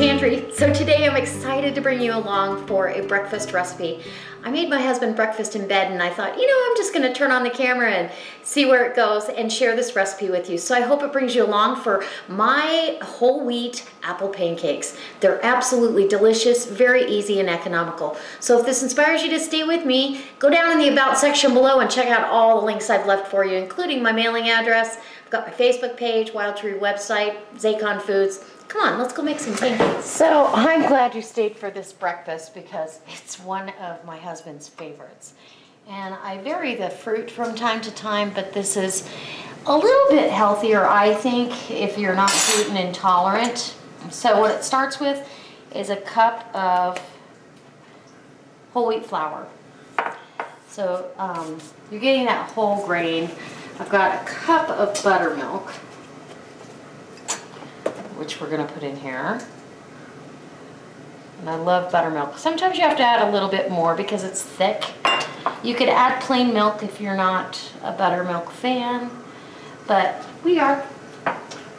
Pantry. So today I'm excited to bring you along for a breakfast recipe. I made my husband breakfast in bed and I thought, you know, I'm just gonna turn on the camera and see where it goes and share this recipe with you. So I hope it brings you along for my whole wheat apple pancakes. They're absolutely delicious, very easy and economical. So if this inspires you to stay with me, go down in the About section below and check out all the links I've left for you, including my mailing address. I've got my Facebook page, Wild Tree website, Zaycon Foods. Come on, let's go make some pancakes. So I'm glad you stayed for this breakfast because it's one of my husband's favorites. And I vary the fruit from time to time, but this is a little bit healthier, I think, if you're not gluten intolerant. So what it starts with is a cup of whole wheat flour. So you're getting that whole grain. I've got a cup of buttermilk, which we're going to put in here. And I love buttermilk. Sometimes you have to add a little bit more because it's thick. You could add plain milk if you're not a buttermilk fan, but we are.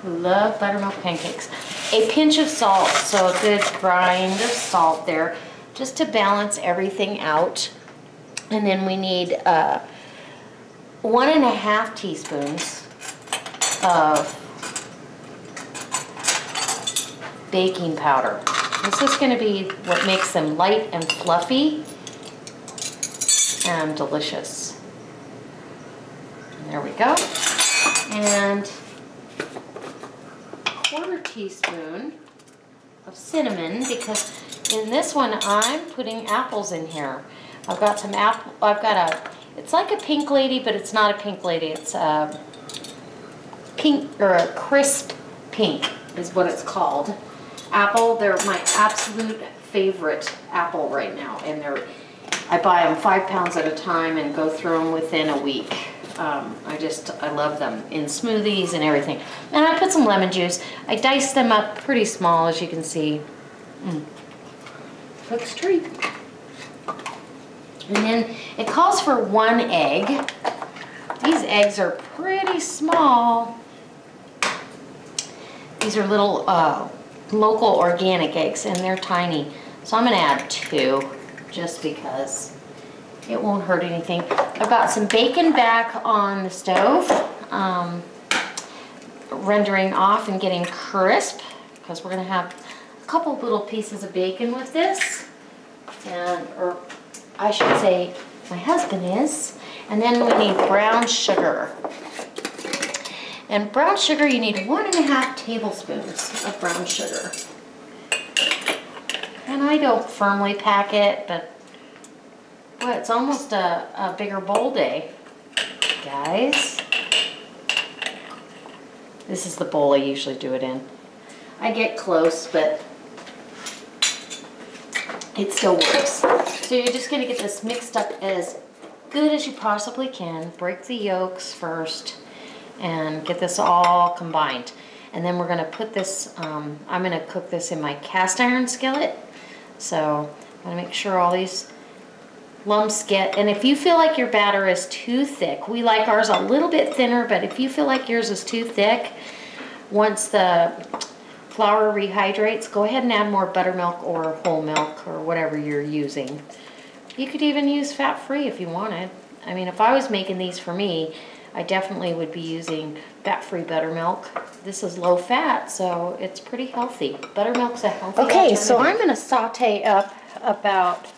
We love buttermilk pancakes. A pinch of salt, so a good grind of salt there, just to balance everything out. And then we need 1.5 teaspoons of baking powder. This is going to be what makes them light and fluffy and delicious. And there we go. And 1/4 teaspoon of cinnamon, because in this one I'm putting apples in here. I've got some apple. I've got a. It's like a pink lady, but it's not a pink lady. It's a pink, or a crisp pink is what it's called. Apple, they're my absolute favorite apple right now, and I buy them 5 pounds at a time and go through them within a week. I love them in smoothies and everything. And I put some lemon juice. I diced them up pretty small, as you can see. Cook's treat. And then it calls for 1 egg. These eggs are pretty small. These are little local organic eggs, and they're tiny. So I'm going to add 2 just because it won't hurt anything. I've got some bacon back on the stove, rendering off and getting crisp, because we're going to have a couple little pieces of bacon with this, or I should say my husband is. And then we need brown sugar. And brown sugar, you need 1.5 tablespoons of brown sugar. And I don't firmly pack it, but boy, it's almost a bigger bowl day, guys. This is the bowl I usually do it in. I get close, but it still works. So you're just gonna get this mixed up as good as you possibly can. Break the yolks first and get this all combined. And then we're going to put this, I'm going to cook this in my cast iron skillet. So I'm going to make sure all these lumps get, and if you feel like your batter is too thick, we like ours a little bit thinner, but if you feel like yours is too thick, once the flour rehydrates, go ahead and add more buttermilk or whole milk or whatever you're using. You could even use fat-free if you wanted. I mean, if I was making these for me, I definitely would be using fat-free buttermilk. This is low fat, so it's pretty healthy. Buttermilk's a healthy alternative. So I'm going to saute up about,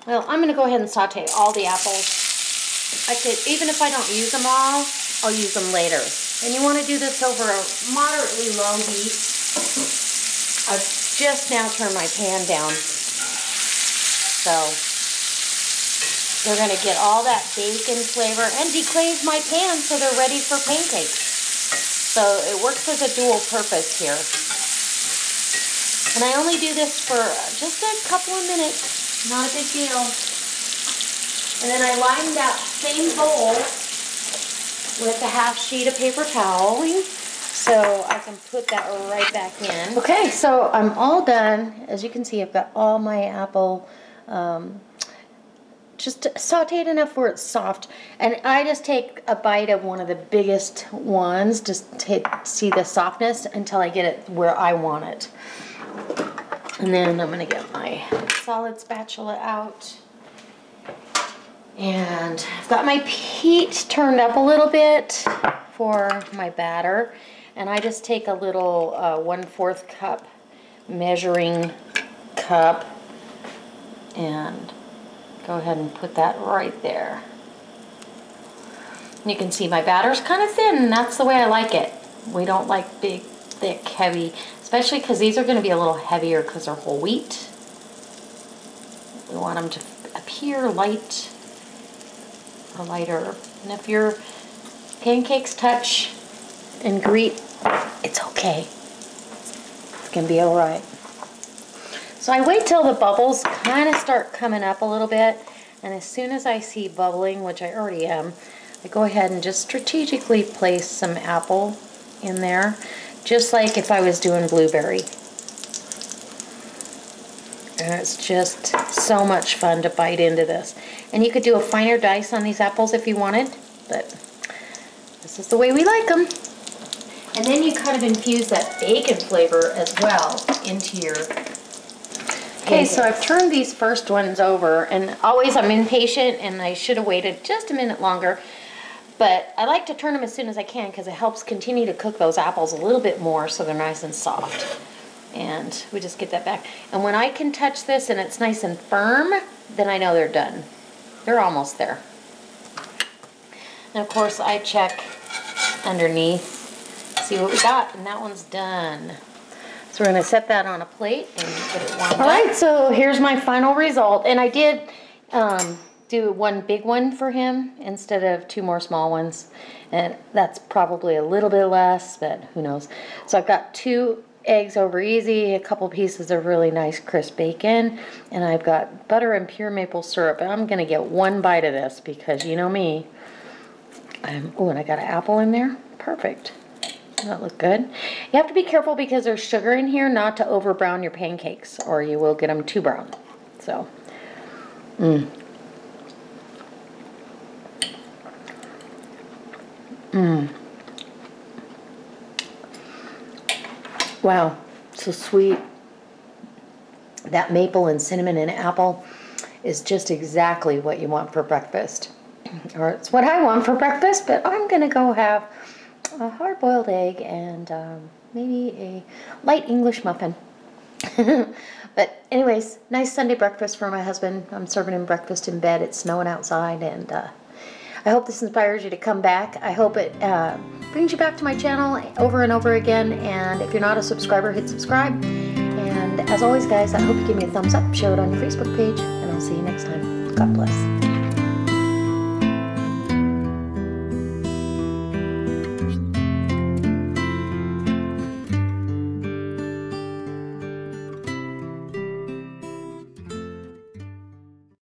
well, I'm going to go ahead and saute all the apples. I could, even if I don't use them all, I'll use them later. And you want to do this over a moderately low heat. I've just now turned my pan down. So they're going to get all that bacon flavor and declave my pan so they're ready for pancakes. So it works as a dual purpose here. And I only do this for just a couple of minutes, not a big deal. And then I line that same bowl with a half sheet of paper toweling so I can put that right back in. Okay, so I'm all done. As you can see, I've got all my apple just sauteed enough where it's soft, and I just take a bite of one of the biggest ones just to see the softness until I get it where I want it. And then I'm gonna get my solid spatula out. And I've got my heat turned up a little bit for my batter. And I just take a little 1/4 cup measuring cup and go ahead and put that right there. You can see my batter's kind of thin, and that's the way I like it. We don't like big, thick, heavy, especially because these are going to be a little heavier because they're whole wheat. We want them to appear light or lighter. And if your pancakes touch and greet, it's okay. It's going to be all right. So I wait till the bubbles kind of start coming up a little bit, and as soon as I see bubbling, which I already am, I go ahead and just strategically place some apple in there, just like if I was doing blueberry. And it's just so much fun to bite into this. And you could do a finer dice on these apples if you wanted, but this is the way we like them. And then you kind of infuse that bacon flavor as well into your... Okay, so I've turned these first ones over, and always I'm impatient and I should have waited just a minute longer. But I like to turn them as soon as I can because it helps continue to cook those apples a little bit more so they're nice and soft. And we just get that back. And when I can touch this and it's nice and firm, then I know they're done. They're almost there. And of course I check underneath, see what we got, and that one's done. So we're going to set that on a plate and get it warmed up. All right, so here's my final result. And I did do one big one for him instead of 2 more small ones. And that's probably a little bit less, but who knows. So I've got 2 eggs over easy, a couple pieces of really nice crisp bacon, and I've got butter and pure maple syrup. And I'm going to get 1 bite of this because you know me. Oh, and I got an apple in there. Perfect. That look good. You have to be careful because there's sugar in here not to over brown your pancakes or you will get them too brown. So, Wow, so sweet. That maple and cinnamon and apple is just exactly what you want for breakfast. Or it's what I want for breakfast, but I'm going to go have a hard-boiled egg and maybe a light English muffin. But anyways, nice Sunday breakfast for my husband. I'm serving him breakfast in bed. It's snowing outside, and I hope this inspires you to come back. I hope it brings you back to my channel over and over again. And if you're not a subscriber, hit subscribe. And as always, guys, I hope you give me a thumbs up, share it on your Facebook page, and I'll see you next time. God bless.